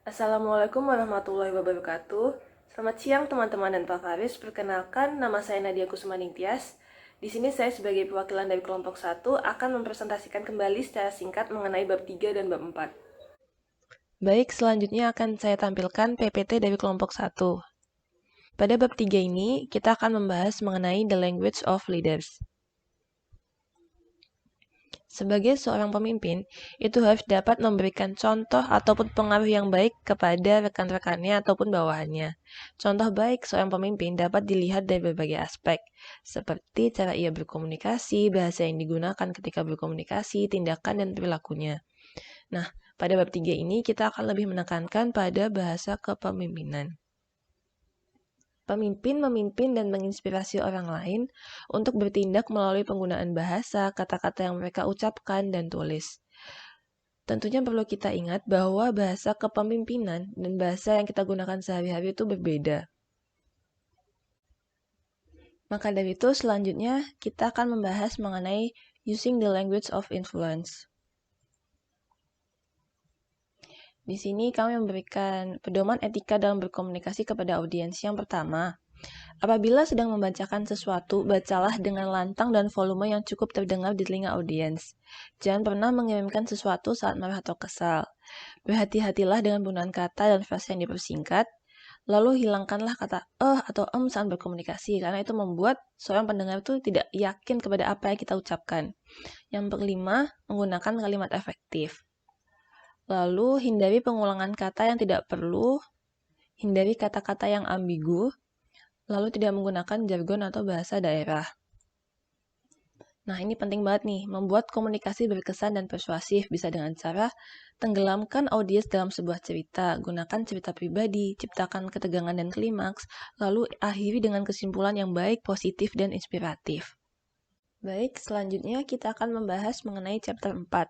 Assalamualaikum warahmatullahi wabarakatuh. Selamat siang teman-teman dan Pak Faris. Perkenalkan, nama saya Nadia Kusuma-Ningtyas. Di sini saya sebagai perwakilan dari kelompok 1 akan mempresentasikan kembali secara singkat mengenai bab 3 dan bab 4. Baik, selanjutnya akan saya tampilkan PPT dari kelompok 1. Pada bab 3 ini, kita akan membahas mengenai the language of leaders. Sebagai seorang pemimpin, itu harus dapat memberikan contoh ataupun pengaruh yang baik kepada rekan-rekannya ataupun bawahannya. Contoh baik seorang pemimpin dapat dilihat dari berbagai aspek, seperti cara ia berkomunikasi, bahasa yang digunakan ketika berkomunikasi, tindakan, dan perilakunya. Nah, pada bab 3 ini kita akan lebih menekankan pada bahasa kepemimpinan. Pemimpin memimpin dan menginspirasi orang lain untuk bertindak melalui penggunaan bahasa, kata-kata yang mereka ucapkan, dan tulis. Tentunya perlu kita ingat bahwa bahasa kepemimpinan dan bahasa yang kita gunakan sehari-hari itu berbeda. Maka dari itu, selanjutnya kita akan membahas mengenai using the language of influence. Di sini kami memberikan pedoman etika dalam berkomunikasi kepada audiens. Yang pertama, apabila sedang membacakan sesuatu, bacalah dengan lantang dan volume yang cukup terdengar di telinga audiens. Jangan pernah mengirimkan sesuatu saat marah atau kesal. Berhati-hatilah dengan penggunaan kata dan frasa yang dipersingkat. Lalu hilangkanlah kata atau saat berkomunikasi, karena itu membuat seorang pendengar itu tidak yakin kepada apa yang kita ucapkan. Yang kelima, menggunakan kalimat efektif. Lalu hindari pengulangan kata yang tidak perlu, hindari kata-kata yang ambigu, lalu tidak menggunakan jargon atau bahasa daerah. Nah, ini penting banget nih, membuat komunikasi berkesan dan persuasif bisa dengan cara tenggelamkan audiens dalam sebuah cerita, gunakan cerita pribadi, ciptakan ketegangan dan klimaks, lalu akhiri dengan kesimpulan yang baik, positif, dan inspiratif. Baik, selanjutnya kita akan membahas mengenai chapter 4.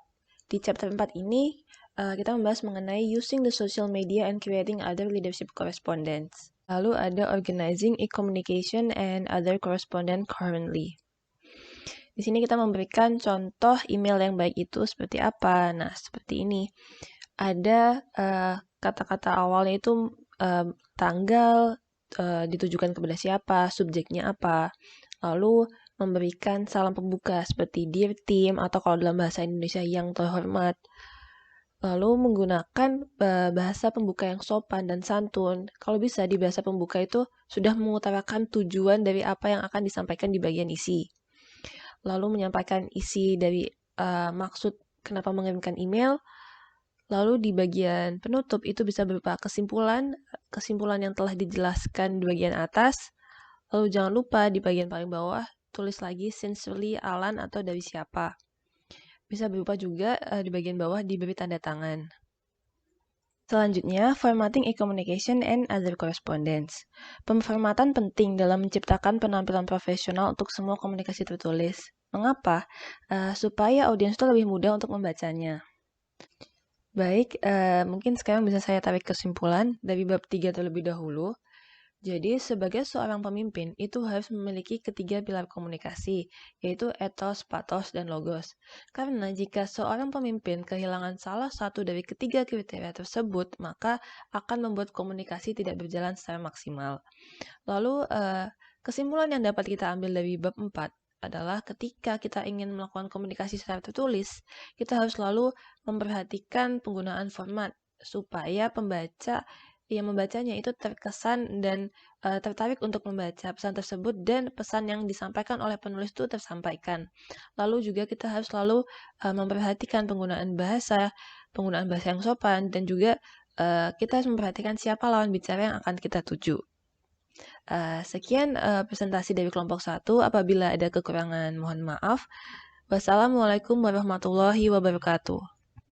Di chapter 4 ini, kita membahas mengenai using the social media and creating other leadership correspondence. Lalu ada organizing e-communication and other correspondent currently. Di sini kita memberikan contoh email yang baik itu seperti apa. Nah, seperti ini. Ada kata-kata awalnya itu tanggal, ditujukan kepada siapa, subjeknya apa. Lalu memberikan salam pembuka seperti dear team atau kalau dalam bahasa Indonesia yang terhormat. Lalu menggunakan bahasa pembuka yang sopan dan santun. Kalau bisa di bahasa pembuka itu sudah mengutarakan tujuan dari apa yang akan disampaikan di bagian isi. Lalu menyampaikan isi dari maksud kenapa mengirimkan email. Lalu di bagian penutup itu bisa berupa kesimpulan yang telah dijelaskan di bagian atas. Lalu jangan lupa di bagian paling bawah tulis lagi sincerely Alan atau dari siapa. Bisa berupa juga di bagian bawah diberi tanda tangan. Selanjutnya, formatting e-communication and other correspondence. Pemformatan penting dalam menciptakan penampilan profesional untuk semua komunikasi tertulis. Mengapa? Supaya audiens itu lebih mudah untuk membacanya. Baik, mungkin sekarang bisa saya tarik kesimpulan dari bab 3 terlebih dahulu. Jadi, sebagai seorang pemimpin, itu harus memiliki ketiga pilar komunikasi, yaitu ethos, pathos, dan logos. Karena jika seorang pemimpin kehilangan salah satu dari ketiga kriteria tersebut, maka akan membuat komunikasi tidak berjalan secara maksimal. Lalu, kesimpulan yang dapat kita ambil dari bab 4 adalah ketika kita ingin melakukan komunikasi secara tertulis, kita harus selalu memperhatikan penggunaan format supaya pembaca yang membacanya itu terkesan dan tertarik untuk membaca pesan tersebut dan pesan yang disampaikan oleh penulis itu tersampaikan. Lalu juga kita harus selalu memperhatikan penggunaan bahasa yang sopan dan juga kita harus memperhatikan siapa lawan bicara yang akan kita tuju. Sekian presentasi dari kelompok 1. Apabila ada kekurangan, mohon maaf. Wassalamualaikum warahmatullahi wabarakatuh.